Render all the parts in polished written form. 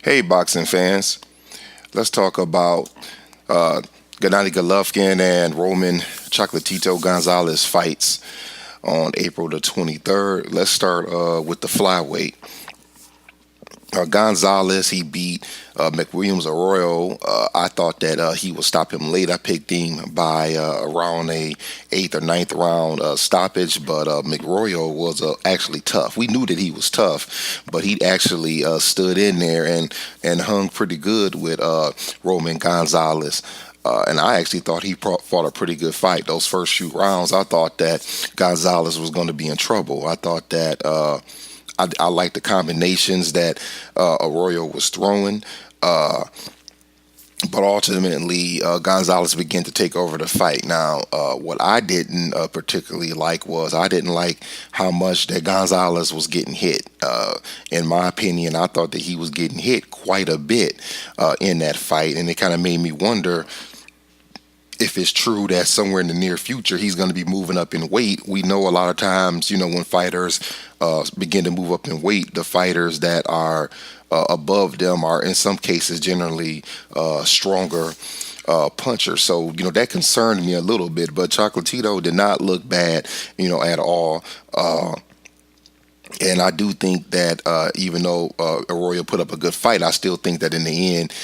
Hey, boxing fans. Let's talk about uh, Gennady Golovkin and Roman Chocolatito Gonzalez fights on April the 23rd. Let's start with the flyweight. Gonzalez, he beat McWilliams Arroyo. I thought that he would stop him late. I picked him by around a eighth or ninth round stoppage, but McRoyo was actually tough. We knew that he was tough, but he actually stood in there and hung pretty good with Roman Gonzalez. And I actually thought he fought a pretty good fight. Those first few rounds, I thought that Gonzalez was going to be in trouble. I thought that I liked the combinations that Arroyo was throwing. But ultimately, Gonzalez began to take over the fight. Now, what I didn't particularly like was I didn't like how much that Gonzalez was getting hit. In my opinion, I thought that he was getting hit quite a bit in that fight, and it kind of made me wonder if it's true that somewhere in the near future he's going to be moving up in weight. We know a lot of times, when fighters begin to move up in weight, the fighters that are above them are in some cases generally stronger punchers. So, that concerned me a little bit, but Chocolatito did not look bad, at all. And I do think that even though Arroyo put up a good fight, I still think that in the end,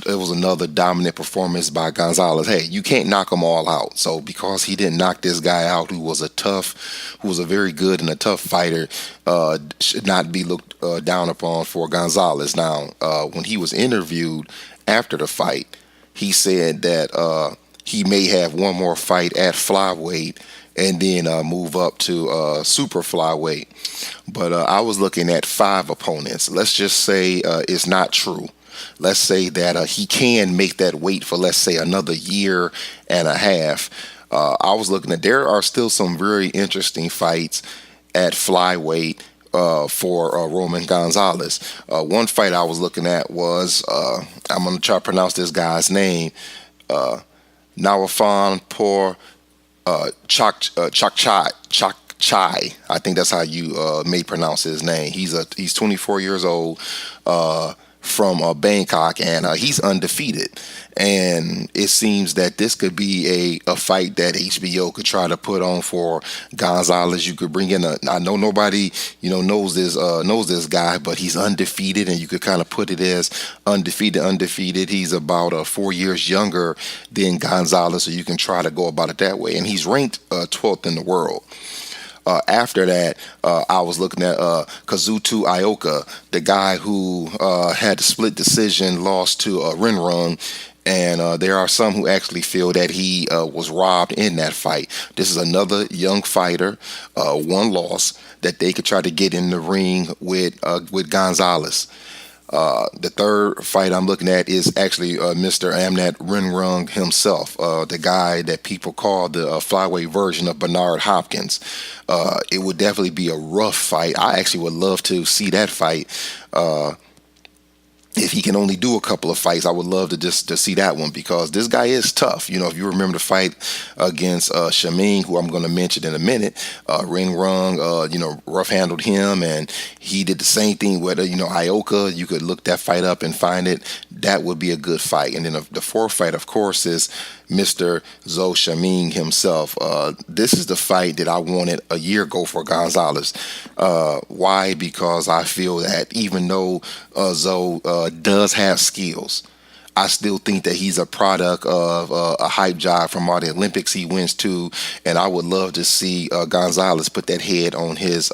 it was another dominant performance by Gonzalez. Hey, you can't knock them all out. So because he didn't knock this guy out, who was a very good and a tough fighter, should not be looked down upon for Gonzalez. Now, when he was interviewed after the fight, he said that he may have one more fight at flyweight and then move up to super flyweight. But I was looking at 5 opponents. Let's just say it's not true. Let's say that he can make that weight for, let's say, another year and a half. I was looking at, there are still some very interesting fights at flyweight for Roman Gonzalez. One fight I was looking at was, I'm going to try to pronounce this guy's name, Nawafan Por Chai. I think that's how you may pronounce his name. He's 24 years old. From Bangkok, and he's undefeated. And it seems that this could be a fight that HBO could try to put on for Gonzalez. You could bring in I know nobody knows this guy, but he's undefeated, and you could kind of put it as undefeated. He's about 4 years younger than Gonzalez, so you can try to go about it that way. And he's ranked 12th in the world. After that, I was looking at Kazuto Ioka, the guy who had the split decision loss to Rinrung. And there are some who actually feel that he was robbed in that fight. This is another young fighter, one loss, that they could try to get in the ring with Gonzalez. The third fight I'm looking at is actually Mr. Amnat Rinrung himself, the guy that people call the flyweight version of Bernard Hopkins. It would definitely be a rough fight. I actually would love to see that fight. If he can only do a couple of fights, I would love to see that one, because this guy is tough. If you remember the fight against Shaming, who I'm going to mention in a minute, Ring Rung, rough handled him, and he did the same thing with Ioka. You could look that fight up and find it. That would be a good fight. And then the fourth fight, of course, is Mr. Zo Shaming himself. This is the fight that I wanted a year ago for Gonzalez. Why? Because I feel that even though Zo does have skills, I still think that he's a product of a hype job from all the Olympics he went to, and I would love to see Gonzalez put that head on his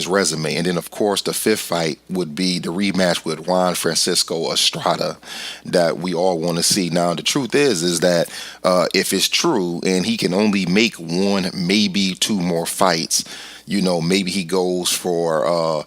resume. And then, of course, the fifth fight would be the rematch with Juan Francisco Estrada that we all want to see. Now, the truth is that if it's true and he can only make one, maybe 2 more fights, maybe he goes for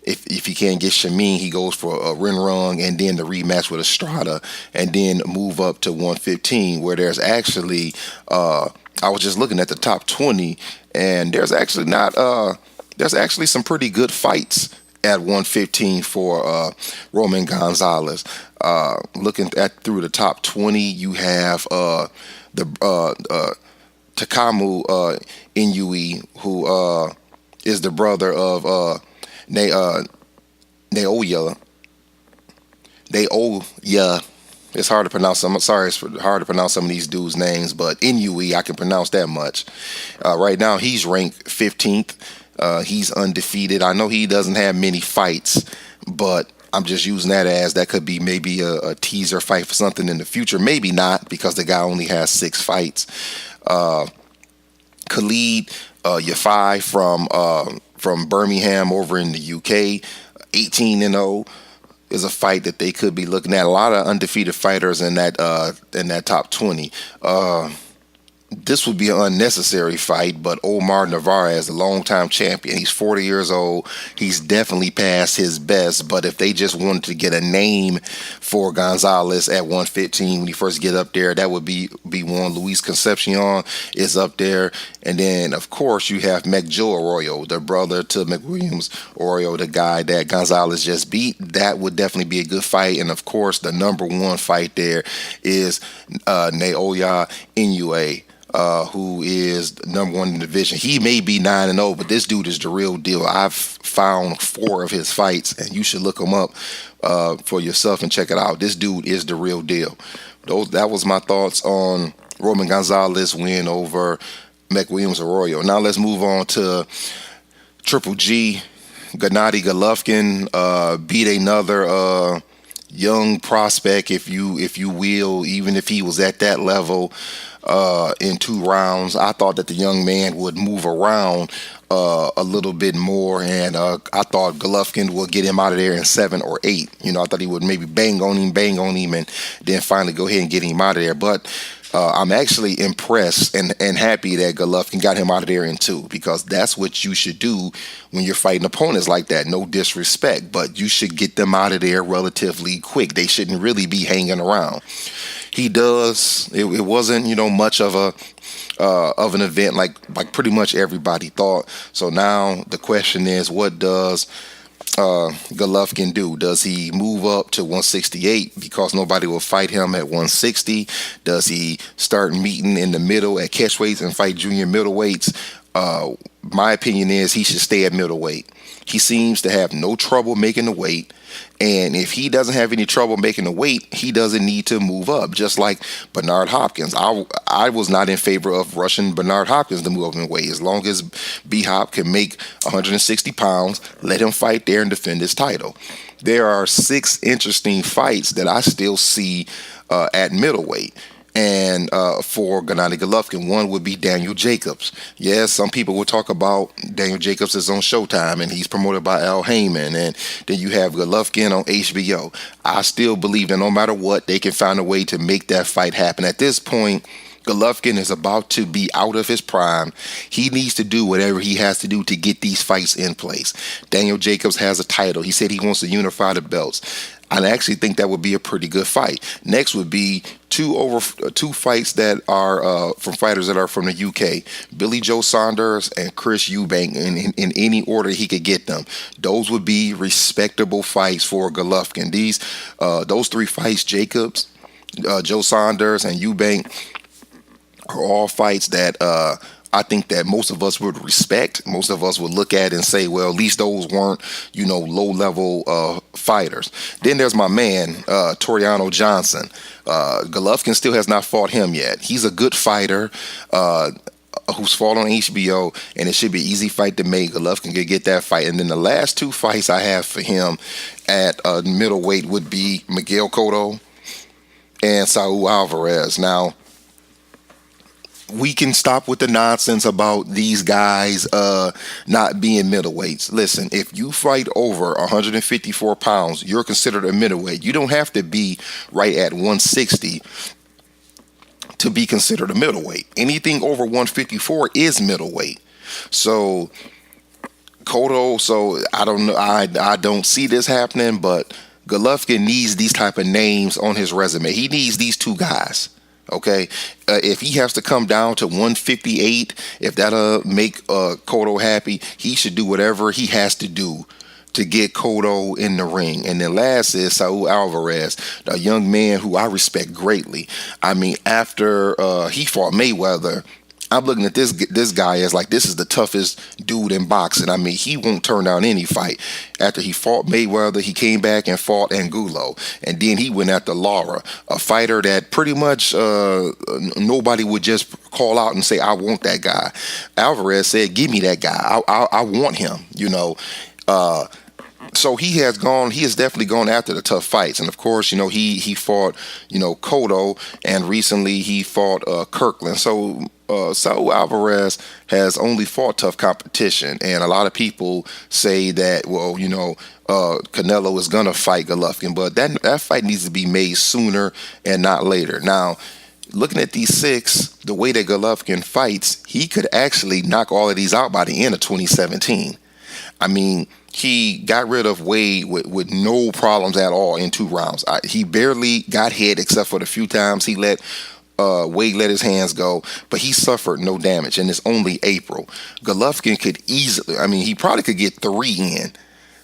if he can't get Shamin, he goes for Rinrung and then the rematch with Estrada, and then move up to 115, where there's actually I was just looking at the top 20, and there's actually some pretty good fights at 115 for Roman Gonzalez. Looking at through the top 20, you have the Takamu Inui, who is the brother of Naoya, Naoya. It's hard to pronounce some. Sorry, it's hard to pronounce some of these dudes' names, but Inui, I can pronounce that much. Right now, he's ranked 15th. He's undefeated. I know he doesn't have many fights, but I'm just using that as that could be maybe a teaser fight for something in the future. Maybe not, because the guy only has 6 fights. Khalid Yafai from Birmingham over in the UK, 18-0 is a fight that they could be looking at. A lot of undefeated fighters in that top 20. This would be an unnecessary fight, but Omar Narvaez, the longtime champion, he's 40 years old. He's definitely past his best, but if they just wanted to get a name for Gonzalez at 115 when he first get up there, that would be one. Luis Concepcion is up there. And then, of course, you have McJoe Arroyo, the brother to McWilliams Arroyo, the guy that Gonzalez just beat. That would definitely be a good fight. And, of course, the number one fight there is Naoya Inoue. Who is number one in the division. He may be 9-0, but this dude is the real deal. I've found 4 of his fights, and you should look him up for yourself and check it out. This dude is the real deal. That was my thoughts on Roman Gonzalez win over McWilliams Arroyo. Now let's move on to Triple G. Gennady Golovkin beat another young prospect, if you will, even if he was at that level. In 2 rounds, I thought that the young man would move around a little bit more, and I thought Golovkin would get him out of there in 7 or 8. I thought he would maybe bang on him, and then finally go ahead and get him out of there. But I'm actually impressed and happy that Golovkin got him out of there in 2, because that's what you should do when you're fighting opponents like that. No disrespect, but you should get them out of there relatively quick. They shouldn't really be hanging around. He does. It wasn't, much of an event like pretty much everybody thought. So now the question is, what does Golovkin do? Does he move up to 168 because nobody will fight him at 160? Does he start meeting in the middle at catchweights and fight junior middleweights? My opinion is he should stay at middleweight. He seems to have no trouble making the weight. And if he doesn't have any trouble making the weight, he doesn't need to move up, just like Bernard Hopkins. I was not in favor of rushing Bernard Hopkins to move up in weight. As long as B-Hop can make 160 pounds, let him fight there and defend his title. There are 6 interesting fights that I still see at middleweight. And for Gennady Golovkin, one would be Daniel Jacobs. Yes, some people will talk about Daniel Jacobs is on Showtime, and he's promoted by Al Heyman. And then you have Golovkin on HBO. I still believe that no matter what, they can find a way to make that fight happen. At this point, Golovkin is about to be out of his prime. He needs to do whatever he has to do to get these fights in place. Daniel Jacobs has a title. He said he wants to unify the belts. I actually think that would be a pretty good fight. Next would be two fights that are from fighters that are from the UK. Billy Joe Saunders and Chris Eubank in any order he could get them. Those would be respectable fights for Golovkin. Those 3 fights, Jacobs, Joe Saunders, and Eubank, are all fights that I think that most of us would respect. Most of us would look at and say, well, at least those weren't, low-level fighters. Then there's my man, Toriano Johnson. Golovkin still has not fought him yet. He's a good fighter who's fought on HBO, and it should be an easy fight to make. Golovkin could get that fight. And then the last 2 fights I have for him at middleweight would be Miguel Cotto and Saul Alvarez. Now, we can stop with the nonsense about these guys not being middleweights. Listen, if you fight over 154 pounds, you're considered a middleweight. You don't have to be right at 160 to be considered a middleweight. Anything over 154 is middleweight. So Cotto, I don't know. I don't see this happening, but Golovkin needs these type of names on his resume. He needs these 2 guys. Okay, if he has to come down to 158, if that'll make Cotto happy, he should do whatever he has to do to get Cotto in the ring. And then last is Saul Alvarez, a young man who I respect greatly. I mean, after he fought Mayweather, I'm looking at this guy as like this is the toughest dude in boxing. I mean, he won't turn down any fight. After he fought Mayweather, he came back and fought Angulo, and then he went after Lara, a fighter that pretty much nobody would just call out and say, "I want that guy." Alvarez said, "Give me that guy. I want him." So he has definitely gone after the tough fights, and of course, he fought, Cotto, and recently he fought Kirkland. So Saul Alvarez has only fought tough competition, and a lot of people say that, well, Canelo is gonna fight Golovkin, but that fight needs to be made sooner and not later. Now, looking at these six, the way that Golovkin fights, he could actually knock all of these out by the end of 2017. I mean, he got rid of Wade with no problems at all in 2 rounds. He barely got hit except for the few times he let Wade let his hands go, but he suffered no damage, and it's only April. Golovkin could easily, I mean, he probably could get 3 in,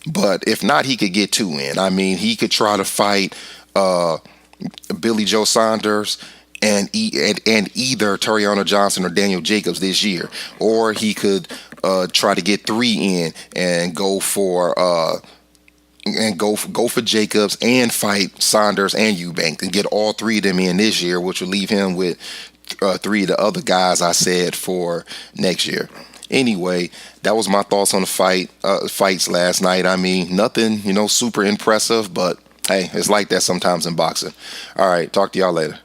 but if not, he could get 2 in. I mean, he could try to fight Billy Joe Saunders and either Tariana Johnson or Daniel Jacobs this year, or he could try to get 3 in and go for Jacobs and fight Saunders and Eubank and get all 3 of them in this year, which will leave him with 3 of the other guys I said for next year. Anyway, that was my thoughts on the fights last night. I mean, nothing, super impressive, but hey, it's like that sometimes in boxing. All right, talk to y'all later.